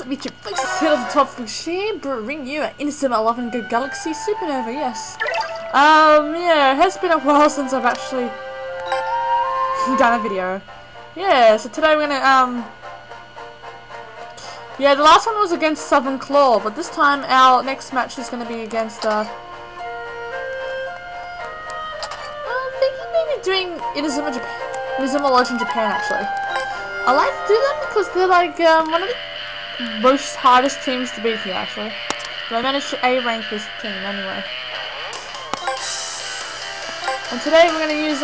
up YouTube folks, it's here at the top of Shea bring you an Inazuma 11 Good Galaxy Supernova, yes. Yeah, it has been a while since I've actually done a video. Yeah, so today we're gonna, yeah, the last one was against Southern Claw, but this time our next match is gonna be against, I'm thinking maybe doing Inazuma Legend Japan, actually. I like to do them because they're like, one of the most hardest teams to beat here, actually. But I managed to A-rank this team anyway. And today we're gonna use,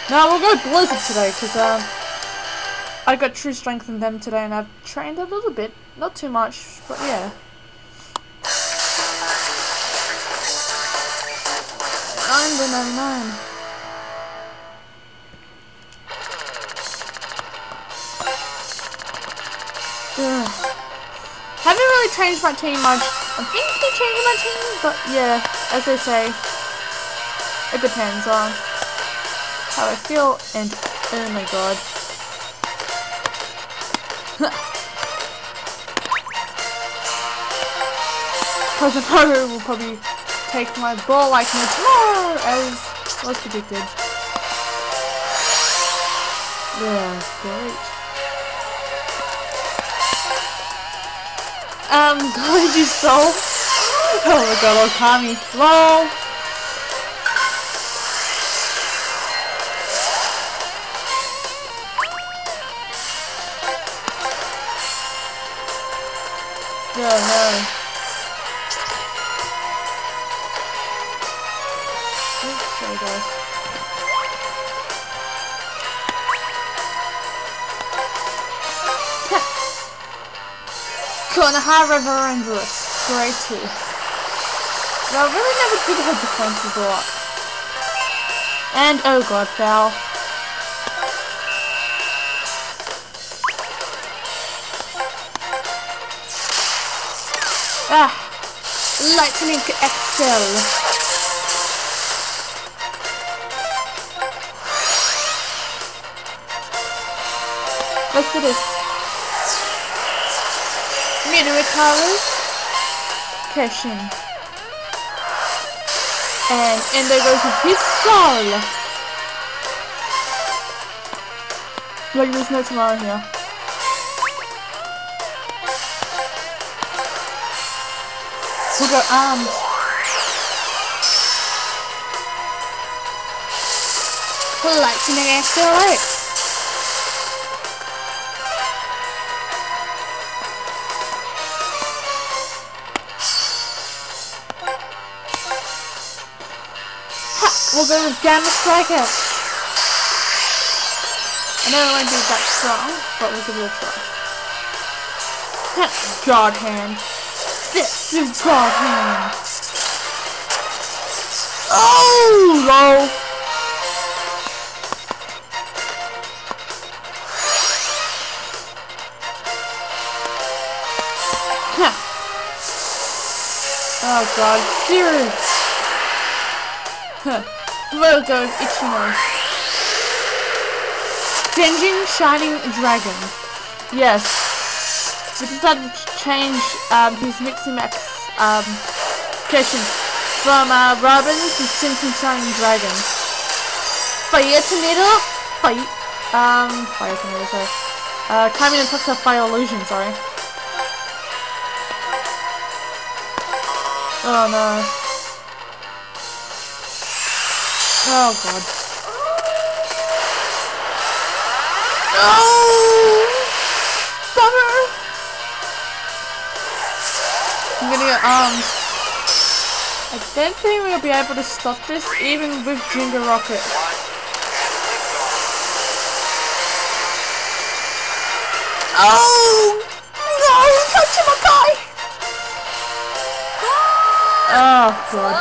no, we'll go Blizzard today, because, I got true strength in them today, and I've trained a little bit. Not too much, but yeah. 999. Yeah. Haven't really changed my team much. I'm thinking of changing my team, but yeah, as they say, it depends on how I feel and oh my god. Cousin Haru will probably take my ball like no tomorrow, as was predicted. Yeah, great. Going to Soul. Oh my god, Okami. LOL. Oh no. Oops, sorry guys. Konohara Rangerous. Great too. No, I really never did her defenses a lot. And oh god, foul. Ah, Lightning XL. Let's do this. Midorikawa's Keshin. And there goes with his soul. Like there's no tomorrow here. We'll go armed. Lightning XLX. We'll go with Gamma Striker. I know it won't be that strong, but we'll give it a try. God hand. This is God hand. Oh, lol. Oh god, serious. We'll go with Ichino. Denjin Shining Dragon. Yes. We decided to change his Mixi-Max Keshin from Robin to Denjin Shining Dragon. Fire Tornado. Fire Tornado, sorry. Kami and Toxa Fire Illusion, sorry. Oh no. Oh god. Oh! Bummer! I'm gonna get armed. I don't think we'll be able to stop this even with Jinga Rocket. Oh! No! Tachimakai! Oh god.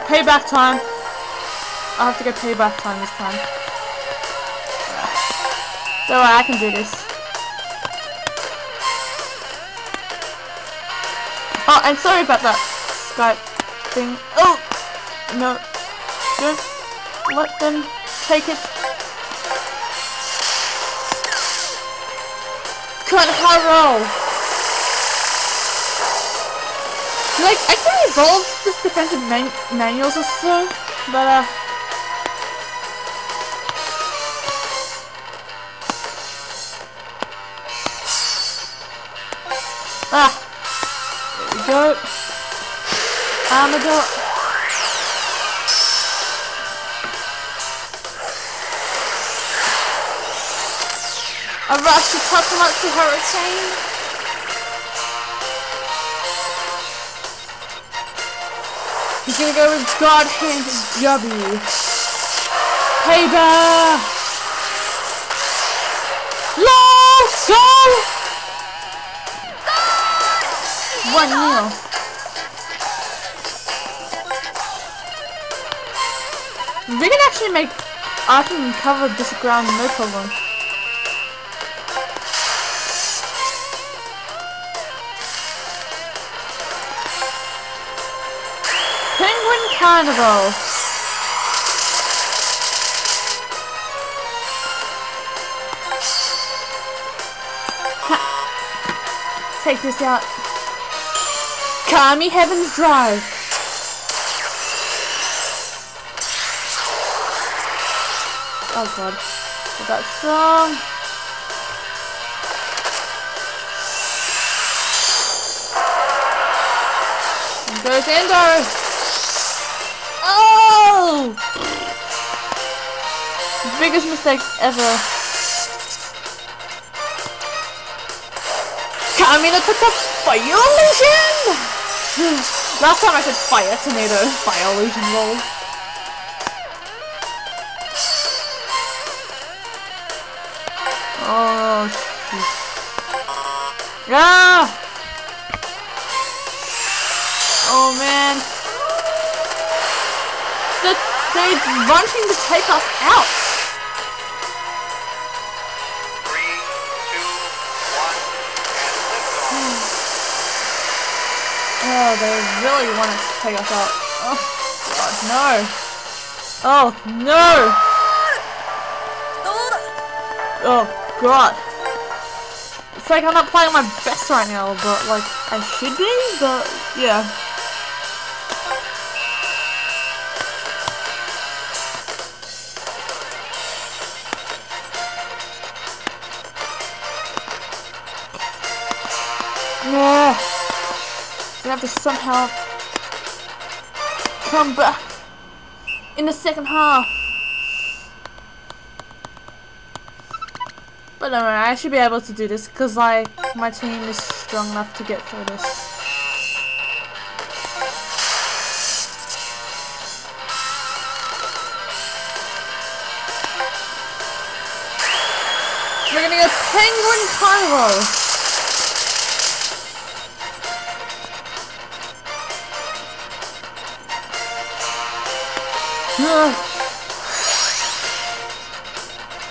Payback time. I'll have to go payback time this time. Don't worry, I can do this. Oh, and sorry about that Skype thing. Oh! No. Don't. let them take it. Can't roll. Like, I can evolve this defensive manuals or so, but there we go. Armador. A rush to Takamotsu Hurricane. He's gonna go with God Hand W. Payback! Let's go! 1-0. We can actually make I can cover this ground no problem. Penguin Carnival. Take this out. Kami Heaven's Drive. Oh god. I got strong. And goes Endo. Oh! Biggest mistake ever. Kamina took the Fire Illusion! Last time I said Fire Tornado, Fire Illusion roll. Oh, shoot. Ah! Oh man. They're wanting to take us out. 3, 2, 1, and oh, they really want to take us out. Oh god, no. Oh no. Oh god. It's like I'm not playing my best right now, but like I should be, but yeah. Yeah. We have to somehow come back in the second half. But no, I should be able to do this because like my team is strong enough to get through this. We're gonna go Penguin Carnival.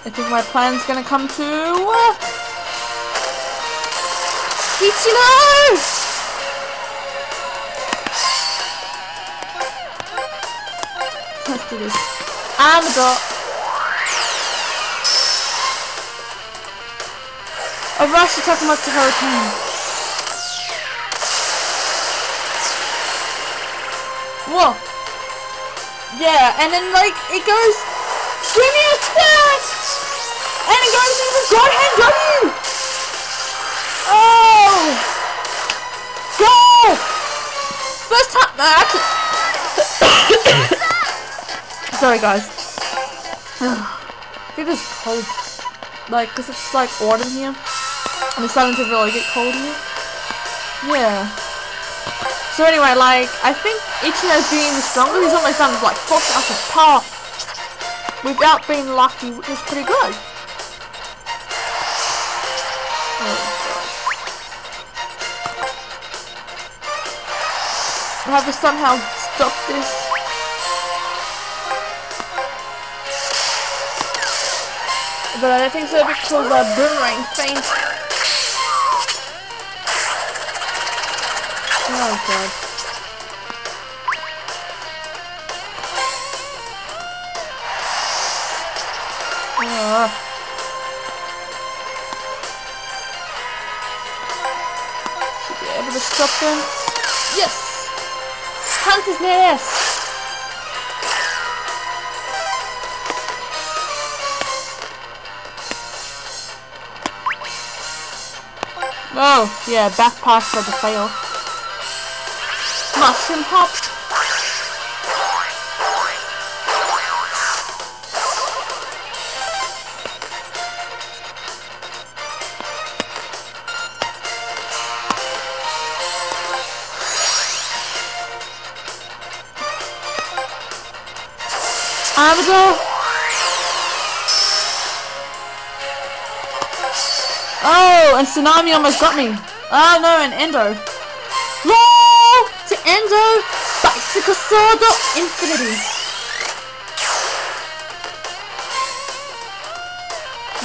I think my plan's gonna come to Ichino! Let's do this. Armador. A rush to Takamotsu Hurricane. Whoa! Yeah, and then like it goes Jimmy attack! And it goes into God Hand W! Oh! Go! First time sorry guys. I think it's cold. Like, cause it's like autumn here. And it's starting to really get cold here. Yeah. So anyway, like, I think Ichino's being stronger. He's almost done like 4,000 power without being lucky, which is pretty good. I have to somehow stop this. But I don't think so because Boomerang faint. Oh god. stop them. Yes! Hunt his ass! Oh, yeah, back pass for the fail. Mushroom hop. Abdo. Oh, and Tsunami almost got me. Oh no, and Endo. LOL! To Endo, Bicycle Sword of Infinity.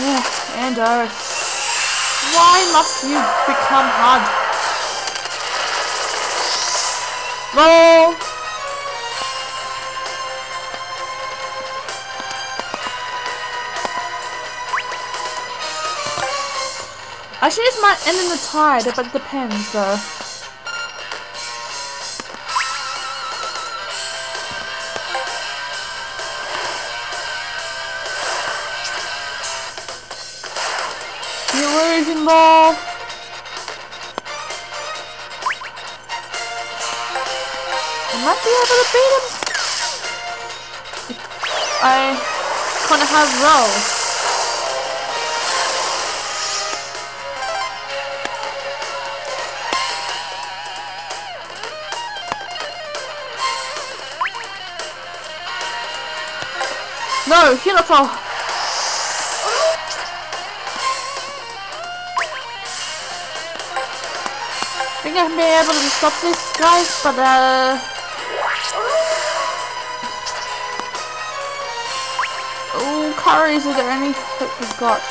Yeah, Endo. Why must you become hard? LOL! Actually, this might end in the tide, but it depends though. Illusion ball. I might be able to beat him. I kind of have roll. No, Hinato! I think I may be able to stop this, guys, but oh, curries, is there any hope we've got?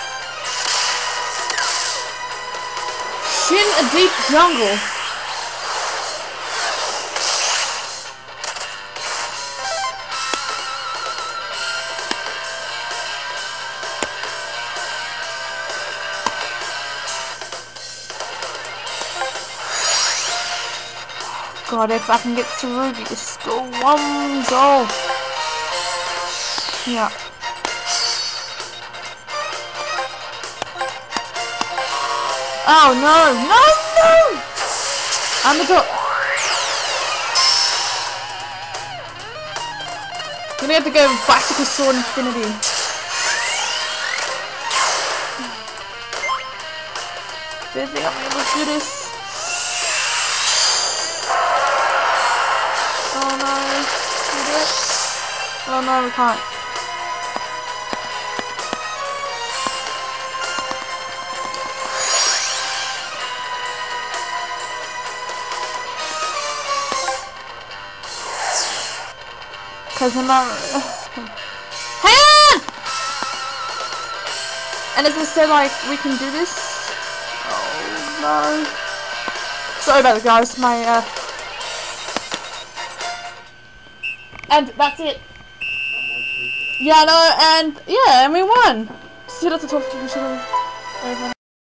Shin a deep jungle. God, if I can get through, just go one goal. Yeah. Oh no, no, no! I'm the top. I'm gonna have to go with Bicycle Sword Infinity. Do you think I'm able to do this? Oh no, can we do it? Oh no, we can't. Cause I'm not. Hang on! And as I said, like, we can do this. Oh no. Sorry about it, guys. My And that's it. Yeah, no, and yeah, and we won. See you at the top of the